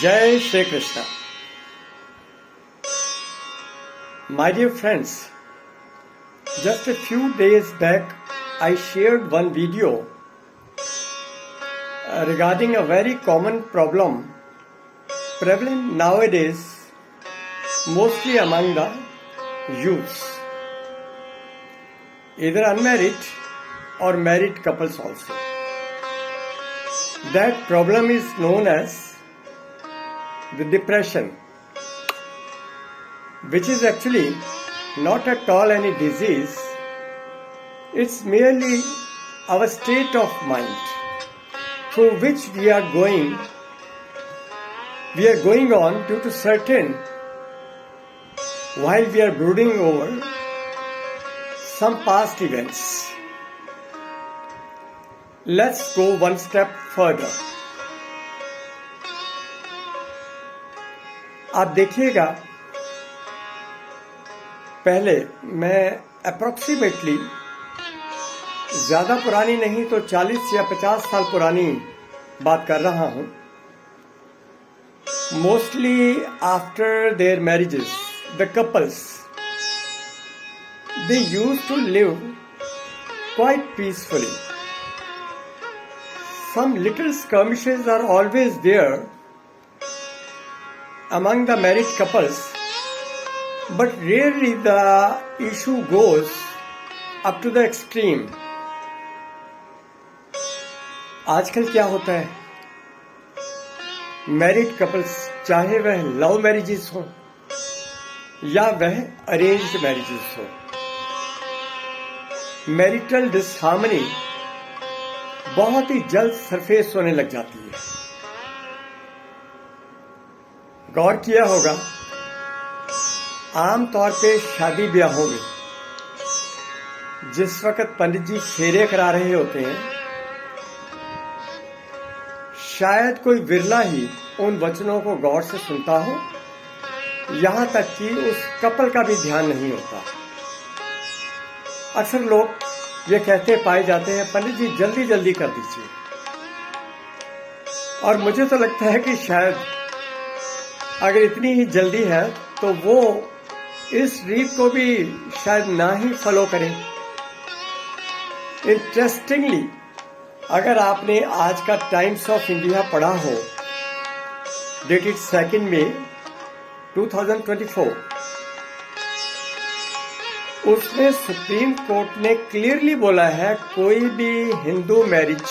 Jai Shri Krishna. My dear friends, just a few days back I shared one video regarding a very common problem prevalent nowadays mostly among the youths, either unmarried or married couples also. That problem is known as the depression, which is actually not at all any disease. It's merely our state of mind through which we are going on due to certain, while we are brooding over some past events. Let's go one step further. आप देखिएगा, पहले मैं approximately ज़्यादा पुरानी नहीं तो 40 या 50 साल पुरानी बात कर रहा हूँ. Mostly after their marriages the couples they used to live quite peacefully. Some little skirmishes are always there among the married couples, but rarely the issue goes up to the extreme. आजकल क्या होता है, married couples चाहे वह love marriages हो या वह arranged marriages हो, मैरिटल डिसहार्मनी बहुत ही जल्द सरफेस होने लग जाती है. गौर किया होगा, आमतौर पे शादी ब्याहों में जिस वक्त पंडित जी फेरे करा रहे होते हैं, शायद कोई विरला ही उन वचनों को गौर से सुनता हो, यहां तक कि उस कपल का भी ध्यान नहीं होता. अक्सर लोग ये कहते पाए जाते हैं, पंडित जी जल्दी जल्दी कर दीजिए. और मुझे तो लगता है कि शायद अगर इतनी ही जल्दी है तो वो इस रीत को भी शायद ना ही फॉलो करें. इंटरेस्टिंगली, अगर आपने आज का टाइम्स ऑफ इंडिया पढ़ा हो, डेटेड 2 मई 2024, उसमें सुप्रीम कोर्ट ने क्लियरली बोला है कोई भी हिंदू मैरिज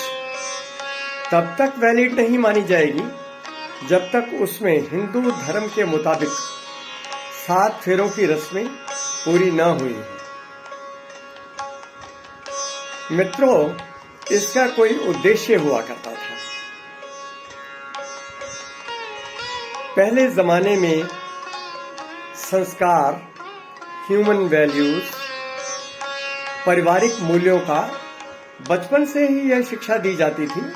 तब तक वैलिड नहीं मानी जाएगी जब तक उसमें हिंदू धर्म के मुताबिक 7 फेरों की रस्में पूरी न हुई. मित्रों, इसका कोई उद्देश्य हुआ करता था. पहले जमाने में संस्कार, ह्यूमन वैल्यूज, पारिवारिक मूल्यों का बचपन से ही यह शिक्षा दी जाती थी.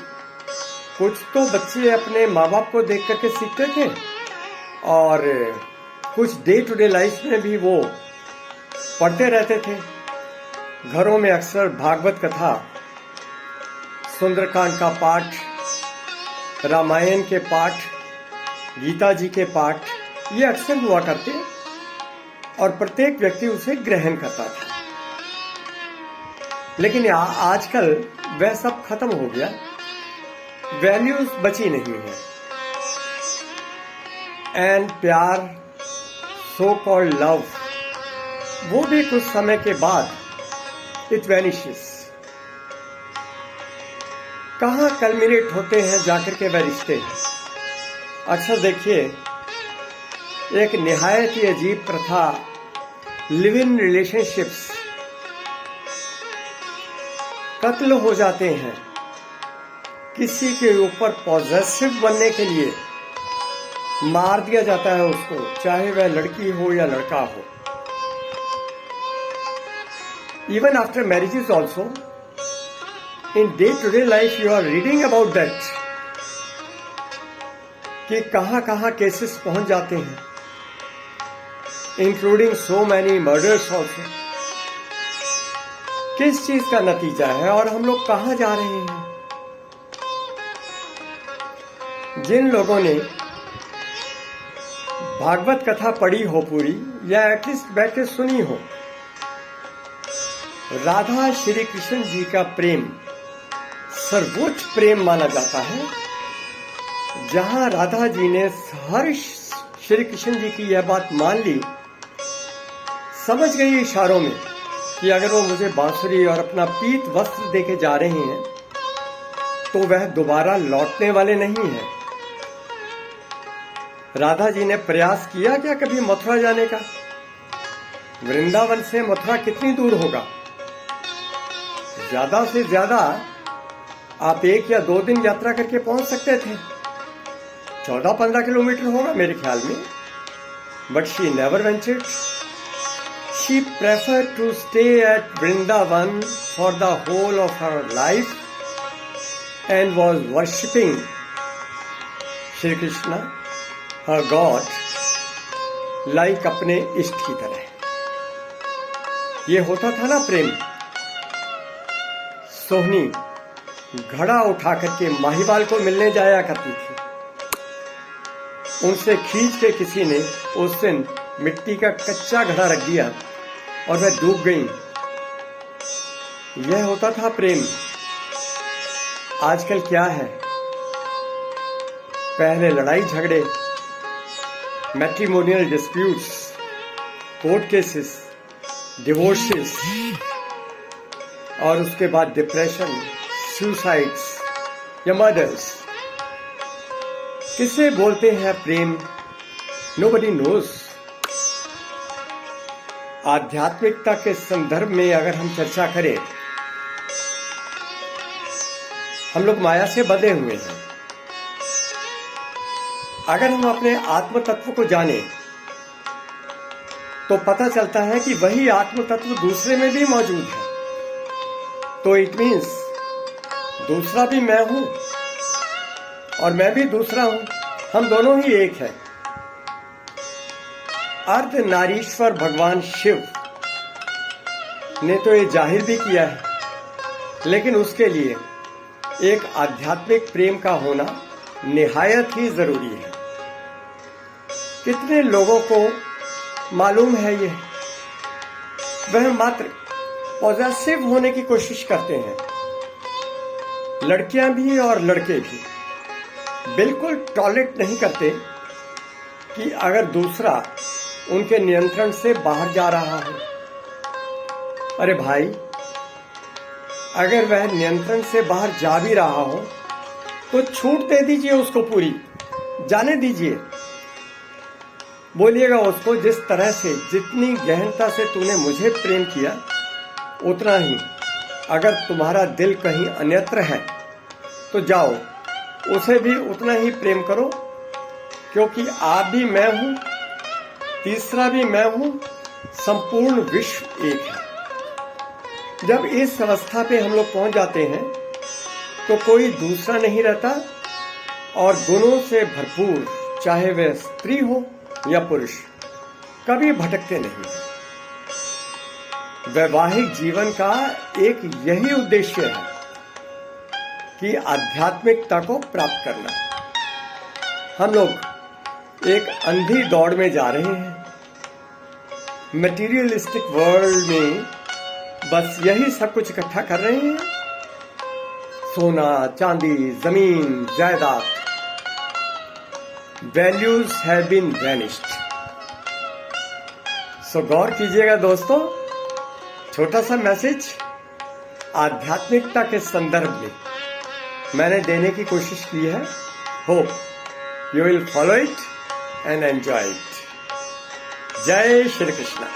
कुछ तो बच्चे अपने माँ बाप को देख करके सीखते थे और कुछ डे टू डे लाइफ में भी वो पढ़ते रहते थे. घरों में अक्सर भागवत कथा, सुंदरकांड का पाठ, रामायण के पाठ, गीता जी के पाठ ये अक्सर हुआ करते और प्रत्येक व्यक्ति उसे ग्रहण करता था. लेकिन आजकल वह सब खत्म हो गया, वैल्यूज बची नहीं है. एंड प्यार, सो कॉल्ड लव, वो भी कुछ समय के बाद इट वैनिशेस. कहाँ कल्मिनेट होते हैं जाकर के वह रिश्ते. अक्सर देखिए, एक निहायत ही अजीब प्रथा, लिव इन रिलेशनशिप्स कत्ल हो जाते हैं. किसी के ऊपर पॉजेसिव बनने के लिए मार दिया जाता है उसको, चाहे वह लड़की हो या लड़का हो. Even after marriages also, in day to day life you are reading about that कि कहाँ कहाँ केसेस पहुंच जाते हैं, including so many murders also. किस चीज का नतीजा है और हम लोग कहाँ जा रहे हैं? जिन लोगों ने भागवत कथा पढ़ी हो पूरी या एटलीस्ट बैठ के सुनी हो। राधा श्री कृष्ण जी का प्रेम सर्वोच्च प्रेम माना जाता है। जहां राधा जी ने हर श्री कृष्ण जी की यह बात मान ली, समझ गई इशारों में कि अगर वो मुझे बांसुरी और अपना पीत वस्त्र देके जा रहे हैं तो वह दोबारा लौटने वाले नहीं हैं। राधा जी ने प्रयास किया क्या कभी मथुरा जाने का? वृंदावन से मथुरा कितनी दूर होगा? ज्यादा से ज्यादा आप 1 या 2 दिन यात्रा करके पहुंच सकते थे। 14-15 किलोमीटर होगा मेरे ख्याल में। But she never ventured. She preferred to stay at Vrindavan for the whole of her life and was worshipping Shri Krishna, her God, like अपने इष्ट की तरह। ये होता था ना प्रेम। सोहनी घड़ा उठा करके माहीवाल को मिलने जाया करती थी। उनसे खींच के किसी ने उस दिन मिट्टी का कच्चा घड़ा रख दिया और वह डूब गई। यह होता था प्रेम। आजकल क्या है? पहले लड़ाई झगड़े, matrimonial disputes, court cases, divorces और उसके बाद डिप्रेशन, सुसाइड्स या मर्डर्स। किसे बोलते हैं प्रेम? Nobody knows. आध्यात्मिकता के संदर्भ में अगर हम चर्चा करें, हम लोग माया से बंधे हुए हैं। अगर हम अपने आत्म तत्व को जाने तो पता चलता है कि वही आत्म तत्व दूसरे में भी मौजूद है। तो इट मीन्स दूसरा भी मैं हूं और मैं भी दूसरा हूं। हम दोनों ही एक हैं। अर्धनारीश्वर भगवान शिव ने तो ये जाहिर भी किया है, लेकिन उसके लिए एक आध्यात्मिक प्रेम का होना निहायत ही जरूरी है। कितने लोगों को मालूम है ये? वह मात्र पॉजेसिव होने की कोशिश करते हैं। लड़कियां भी और लड़के भी बिल्कुल टॉलरेट नहीं करते कि अगर दूसरा उनके नियंत्रण से बाहर जा रहा है। अरे भाई, अगर वह नियंत्रण से बाहर जा भी रहा हो तो छूट दे दीजिए उसको, पूरी जाने दीजिए। बोलिएगा उसको, जिस तरह से, जितनी गहनता से तूने मुझे प्रेम किया, उतना ही अगर तुम्हारा दिल कहीं अन्यत्र है तो जाओ उसे भी उतना ही प्रेम करो, क्योंकि आप भी मैं हूं, तीसरा भी मैं हूं, संपूर्ण विश्व एक है। जब इस अवस्था पे हम लोग पहुंच जाते हैं तो कोई दूसरा नहीं रहता और गुणों से भरपूर, चाहे वह स्त्री हो या पुरुष, कभी भटकते नहीं। वैवाहिक जीवन का एक यही उद्देश्य है कि आध्यात्मिकता को प्राप्त करना। हम लोग एक अंधी दौड़ में जा रहे हैं। मटेरियलिस्टिक वर्ल्ड में बस यही सब कुछ इकट्ठा कर रहे हैं। सोना, चांदी, जमीन, जायदाद। Values have been vanished. So गौर कीजिएगा दोस्तों, छोटा सा मैसेज आध्यात्मिकता के संदर्भ में मैंने देने की कोशिश की है। Hope you will follow it and enjoy it. Jai Shri Krishna.